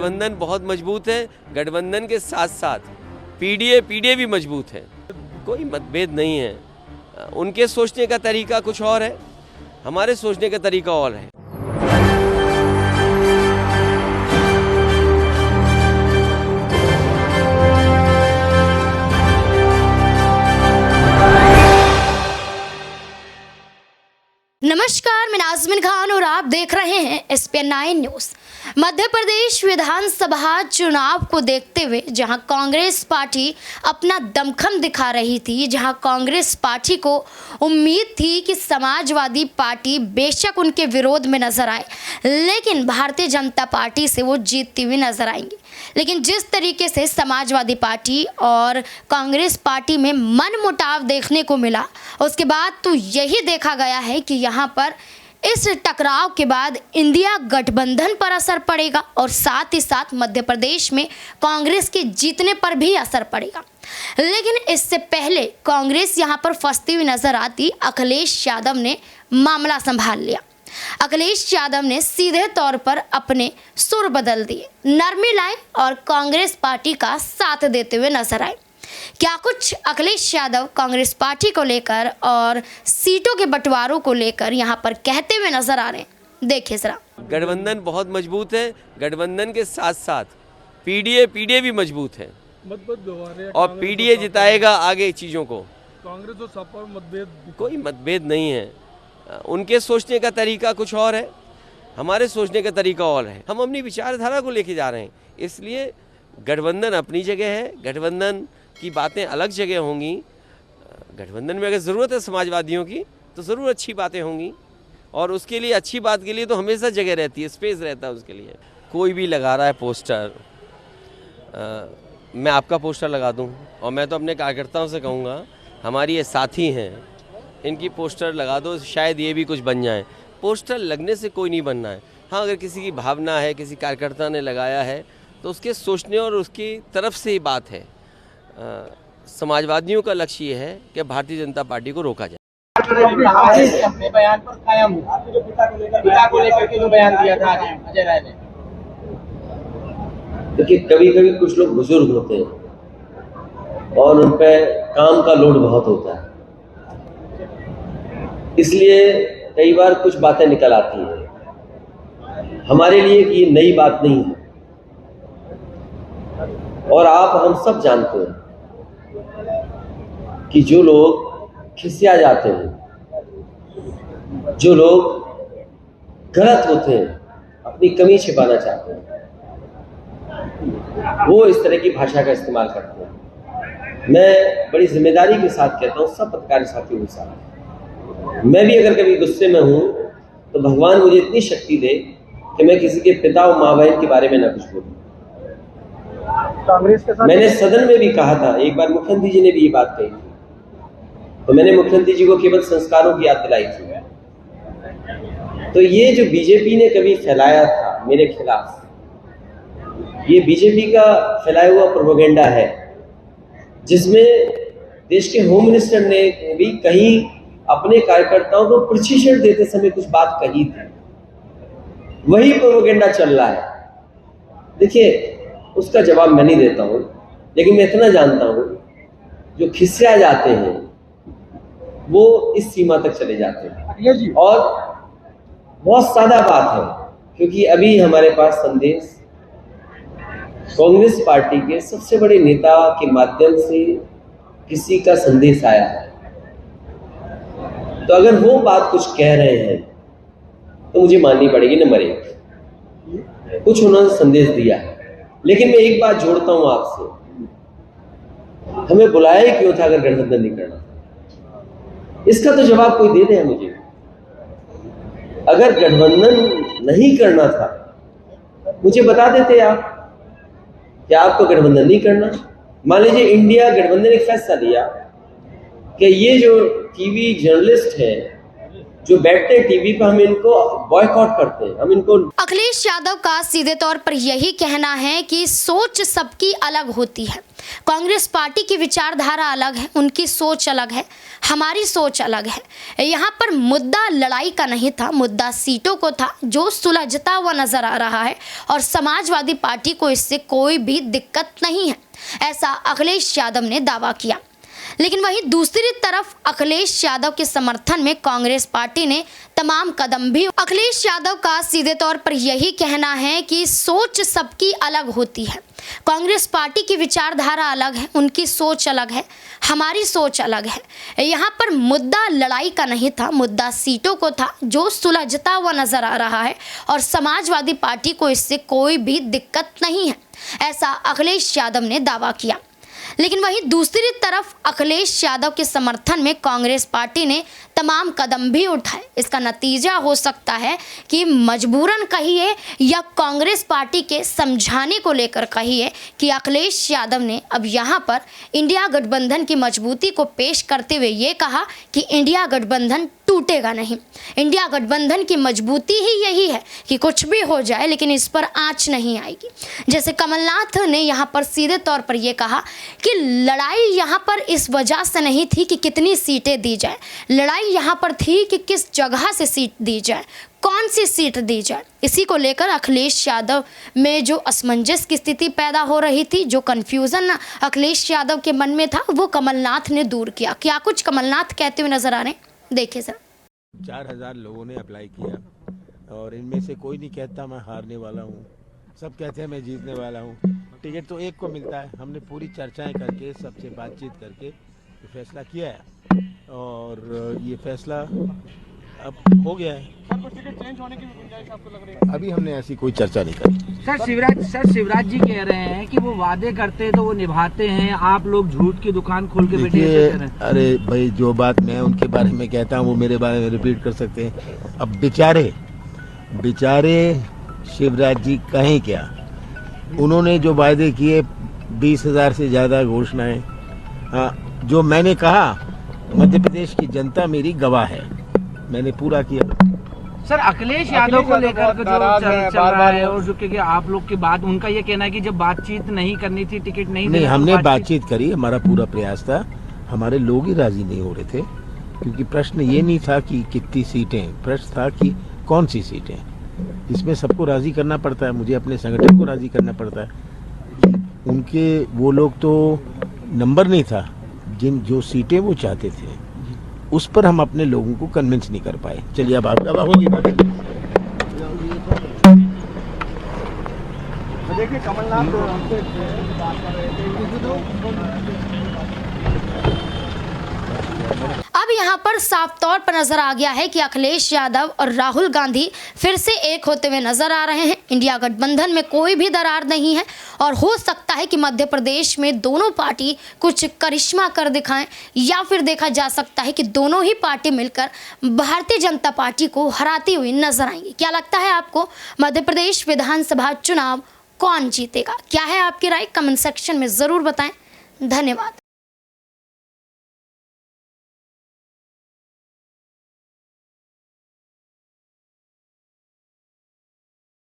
गठबंधन बहुत मजबूत है। गठबंधन के साथ साथ पीडीए भी मजबूत है। कोई मतभेद नहीं है। उनके सोचने का तरीका कुछ और है, हमारे सोचने का तरीका और है। नमस्कार, मैं नाज़मीन खान और आप देख रहे हैं SPN9 न्यूज़। मध्य प्रदेश विधानसभा चुनाव को देखते हुए जहां कांग्रेस पार्टी अपना दमखम दिखा रही थी, जहां कांग्रेस पार्टी को उम्मीद थी कि समाजवादी पार्टी बेशक उनके विरोध में नजर आए, लेकिन भारतीय जनता पार्टी से वो जीतती हुई नजर आएंगी। लेकिन जिस तरीके से समाजवादी पार्टी और कांग्रेस पार्टी में मनमुटाव देखने को मिला, उसके बाद तो यही देखा गया है कि यहाँ पर इस टकराव के बाद इंडिया गठबंधन पर असर पड़ेगा और साथ ही साथ मध्य प्रदेश में कांग्रेस के जीतने पर भी असर पड़ेगा। लेकिन इससे पहले कांग्रेस यहाँ पर फंसती हुई नजर आती, अखिलेश यादव ने मामला संभाल लिया। अखिलेश यादव ने सीधे तौर पर अपने सुर बदल दिए, नरमी लाए और कांग्रेस पार्टी का साथ देते हुए नजर आए। क्या कुछ अखिलेश यादव कांग्रेस पार्टी को लेकर और सीटों के बंटवारों को लेकर यहाँ पर कहते हुए नजर आ रहे हैं, देखिए जरा। गठबंधन बहुत मजबूत है। गठबंधन के साथ साथ पीडीए भी मजबूत है और पीडीए जिताएगा आगे चीज़ों को। कांग्रेस और सपा में मतभेद, कोई मतभेद नहीं है। उनके सोचने का तरीका कुछ और है, हमारे सोचने का तरीका और है। हम अपनी विचारधारा को लेके जा रहे हैं, इसलिए गठबंधन अपनी जगह है। गठबंधन की बातें अलग जगह होंगी। गठबंधन में अगर ज़रूरत है समाजवादियों की तो ज़रूर अच्छी बातें होंगी, और उसके लिए अच्छी बात के लिए तो हमेशा जगह रहती है, स्पेस रहता है उसके लिए। कोई भी लगा रहा है पोस्टर, मैं आपका पोस्टर लगा दूं, और मैं तो अपने कार्यकर्ताओं से कहूँगा, हमारी ये साथी हैं, इनकी पोस्टर लगा दो, शायद ये भी कुछ बन जाए। पोस्टर लगने से कोई नहीं बनना है। हाँ, अगर किसी की भावना है, किसी कार्यकर्ता ने लगाया है, तो उसके सोचने और उसकी तरफ से ही बात है। समाजवादियों का लक्ष्य ये है कि भारतीय जनता पार्टी को रोका जाए। अपने बयान पर कायम पिता को लेकर के जो बयान दिया था अजय राय ने। देखिए, कभी कभी कुछ लोग बुजुर्ग होते हैं और उन पे काम का लोड बहुत होता है, इसलिए कई बार कुछ बातें निकल आती हैं। हमारे लिए कि ये नई बात नहीं है, और आप हम सब जानते हैं कि जो लोग खिसिया जाते हैं, जो लोग गलत होते हैं, अपनी कमी छिपाना चाहते हैं, वो इस तरह की भाषा का इस्तेमाल करते हैं। मैं बड़ी जिम्मेदारी के साथ कहता हूँ, सब पत्रकार साथियों के साथ, मैं भी अगर कभी गुस्से में हूँ तो भगवान मुझे इतनी शक्ति दे कि मैं किसी के पिता और माँ बहन के बारे में ना कुछ बोलूँ। कांग्रेस के साथ मैंने सदन में भी कहा था, एक बार मुख्यमंत्री जी ने भी ये बात कही थी, तो मैंने मुख्यमंत्री जी को केवल संस्कारों की याद दिलाई थी। तो ये जो बीजेपी ने कभी फैलाया था मेरे खिलाफ, ये बीजेपी का फैलाया हुआ प्रोपेगेंडा है, जिसमें देश के होम मिनिस्टर ने भी कहीं अपने कार्यकर्ताओं को प्रशिक्षण देते समय कुछ बात कही थी। वही प्रोपेगेंडा चल रहा है। देखिए, उसका जवाब मैं नहीं देता हूँ, लेकिन मैं इतना जानता हूँ, जो खिसिया जाते हैं वो इस सीमा तक चले जाते हैं। और बहुत सादा बात है, क्योंकि अभी हमारे पास संदेश कांग्रेस पार्टी के सबसे बड़े नेता के माध्यम से किसी का संदेश आया है। तो अगर वो बात कुछ कह रहे हैं तो मुझे माननी पड़ेगी, नंबर एक। कुछ उन्होंने संदेश दिया है, लेकिन मैं एक बात जोड़ता हूं आपसे, हमें बुलाया ही क्यों था अगर गठबंधन नहीं करना? इसका तो जवाब कोई दे दे मुझे। अगर गठबंधन नहीं करना था, मुझे बता देते आप कि आपको गठबंधन नहीं करना। मान लीजिए इंडिया गठबंधन ने फैसला लिया कि ये जो टीवी जर्नलिस्ट है, जो बैठते हैं टीवी पर हम इनको बॉयकॉट करते हैं, हम इनको। अखिलेश यादव का सीधे तौर पर यही कहना है कि सोच सबकी अलग होती है। कांग्रेस पार्टी की विचारधारा अलग है, उनकी सोच अलग है, हमारी सोच अलग है। यहाँ पर मुद्दा लड़ाई का नहीं था, मुद्दा सीटों को था, जो सुलझता हुआ नजर आ रहा है और समाजवादी पार्टी को इससे कोई भी दिक्कत नहीं है, ऐसा अखिलेश यादव ने दावा किया। लेकिन वहीं दूसरी तरफ अखिलेश यादव के समर्थन में कांग्रेस पार्टी ने तमाम कदम भी। अखिलेश यादव का सीधे तौर पर यही कहना है कि सोच सबकी अलग होती है। कांग्रेस पार्टी की विचारधारा अलग है, उनकी सोच अलग है, हमारी सोच अलग है। यहाँ पर मुद्दा लड़ाई का नहीं था, मुद्दा सीटों को था, जो सुलझता हुआ नजर आ रहा है और समाजवादी पार्टी को इससे कोई भी दिक्कत नहीं है, ऐसा अखिलेश यादव ने दावा किया। लेकिन वहीं दूसरी तरफ अखिलेश यादव के समर्थन में कांग्रेस पार्टी ने तमाम कदम भी उठाए। इसका नतीजा हो सकता है कि मजबूरन कहिए या कांग्रेस पार्टी के समझाने को लेकर कहिए कि अखिलेश यादव ने अब यहाँ पर इंडिया गठबंधन की मजबूती को पेश करते हुए ये कहा कि इंडिया गठबंधन टूटेगा नहीं। इंडिया गठबंधन की मजबूती ही यही है कि कुछ भी हो जाए लेकिन इस पर आंच नहीं आएगी। जैसे कमलनाथ ने यहाँ पर सीधे तौर पर यह कहा कि लड़ाई यहाँ पर इस वजह से नहीं थी कि कितनी सीटें दी जाए, लड़ाई यहाँ पर थी कि किस जगह से सीट दी जाए, कौन सी सीट दी जाए। इसी को लेकर अखिलेश यादव में जो असमंजस की स्थिति पैदा हो रही थी, जो कन्फ्यूज़न अखिलेश यादव के मन में था, वो कमलनाथ ने दूर किया। क्या कुछ कमलनाथ कहते हुए नजर आ रहे हैं, देखिए सर। 4000 लोगों ने अप्लाई किया और इनमें से कोई नहीं कहता मैं हारने वाला हूँ, सब कहते हैं मैं जीतने वाला हूँ। टिकट तो एक को मिलता है। हमने पूरी चर्चाएं करके सबसे बातचीत करके ये फैसला किया है और ये फैसला अब हो गया है। टिकट चेंज होने की गुंजाइश आपको लग रही है? अभी हमने ऐसी कोई चर्चा नहीं करी। सर शिवराज जी कह रहे हैं कि वो वादे करते तो वो निभाते हैं, आप लोग झूठ की दुकान खोल के बैठे हैं। अरे भाई, जो बात मैं उनके बारे में कहता हूँ वो मेरे बारे में रिपीट कर सकते हैं। अब बेचारे शिवराज जी कहें क्या, उन्होंने जो वादे किए 20,000 से ज़्यादा घोषणाएं, हाँ, जो मैंने कहा मध्य प्रदेश की जनता मेरी गवाह है, मैंने पूरा किया। सर अखिलेश यादव को लेकर जो चल रहा है और जो कि आप लोग की बात, उनका ये कहना है कि जब बातचीत नहीं करनी थी, टिकट नहीं हमने बातचीत करी, हमारा पूरा प्रयास था, हमारे लोग ही राजी नहीं हो रहे थे, क्योंकि प्रश्न ये नहीं था कि कितनी सीटें, प्रश्न था कि कौन सी सीटें। इसमें सबको राजी करना पड़ता है, मुझे अपने संगठन को राजी करना पड़ता है। उनके वो लोग तो नंबर नहीं था, जो सीटें वो चाहते थे उस पर हम अपने लोगों को कन्विंस नहीं कर पाए। चलिए अब आपका होगी। देखिए कमलनाथ हमसे बात कर रहे थे। अब यहाँ पर साफ तौर पर नजर आ गया है कि अखिलेश यादव और राहुल गांधी फिर से एक होते हुए नजर आ रहे हैं। इंडिया गठबंधन में कोई भी दरार नहीं है और हो सकता है कि मध्य प्रदेश में दोनों पार्टी कुछ करिश्मा कर दिखाएं, या फिर देखा जा सकता है कि दोनों ही पार्टी मिलकर भारतीय जनता पार्टी को हराती हुई नजर आएंगी। क्या लगता है आपको, मध्य प्रदेश विधानसभा चुनाव कौन जीतेगा? क्या है आपकी राय? कमेंट सेक्शन में ज़रूर बताएं। धन्यवाद।